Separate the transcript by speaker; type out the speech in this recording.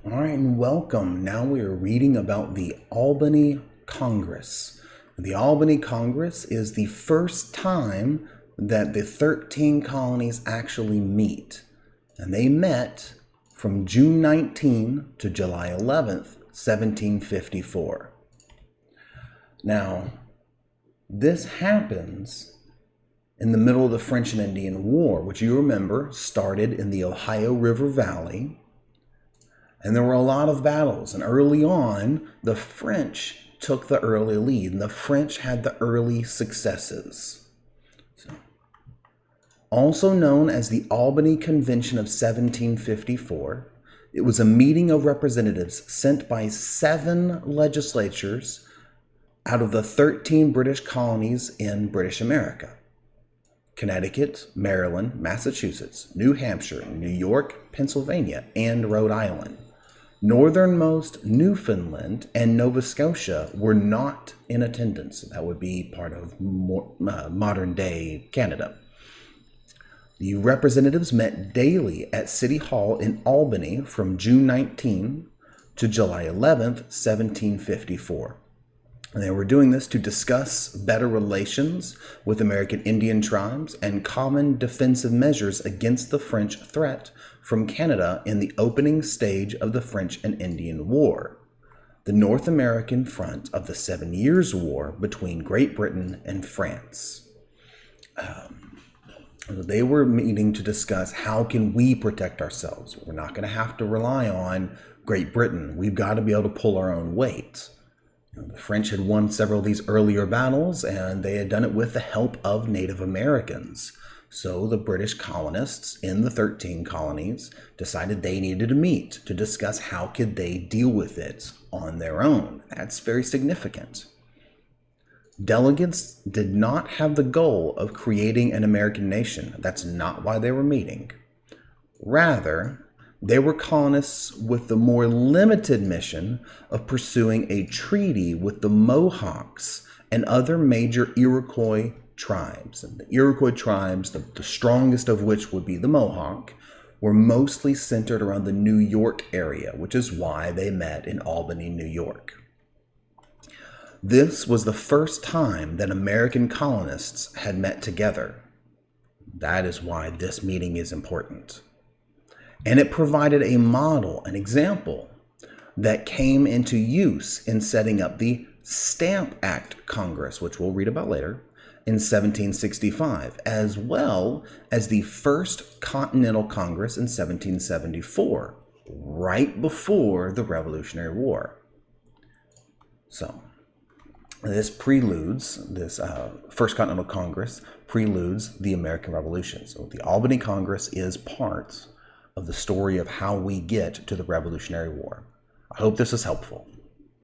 Speaker 1: All right, and welcome. Now we are reading about the Albany Congress. The Albany Congress is the first time that the 13 colonies actually meet. And they met from June 19 to July 11th, 1754. Now, this happens in the middle of the French and Indian War, which you remember started in the Ohio River Valley. And there were a lot of battles. And early on, the French took the early lead. And the French had the early successes. Also known as the Albany Convention of 1754, it was a meeting of representatives sent by 7 legislatures out of the 13 British colonies in British America: Connecticut, Maryland, Massachusetts, New Hampshire, New York, Pennsylvania, and Rhode Island. Northernmost Newfoundland and Nova Scotia were not in attendance. That would be part of modern-day Canada. The representatives met daily at City Hall in Albany from June 19 to July 11th, 1754. And they were doing this to discuss better relations with American Indian tribes and common defensive measures against the French threat from Canada in the opening stage of the French and Indian War, the North American front of the 7 Years' War between Great Britain and France. They were meeting to discuss how can we protect ourselves. We're not going to have to rely on Great Britain. We've got to be able to pull our own weight. The French had won several of these earlier battles, and they had done it with the help of Native Americans. So the British colonists in the 13 colonies decided they needed to meet to discuss how could they deal with it on their own. That's very significant. Delegates did not have the goal of creating an American nation. That's not why they were meeting. Rather, they were colonists with the more limited mission of pursuing a treaty with the Mohawks and other major Iroquois tribes. And the Iroquois tribes, the strongest of which would be the Mohawk, were mostly centered around the New York area, which is why they met in Albany, New York. This was the first time that American colonists had met together. That is why this meeting is important. And it provided a model, an example, that came into use in setting up the Stamp Act Congress, which we'll read about later, in 1765, as well as the First Continental Congress in 1774, right before the Revolutionary War. So, this First Continental Congress preludes the American Revolution. So the Albany Congress is part of the story of how we get to the Revolutionary War. I hope this is helpful.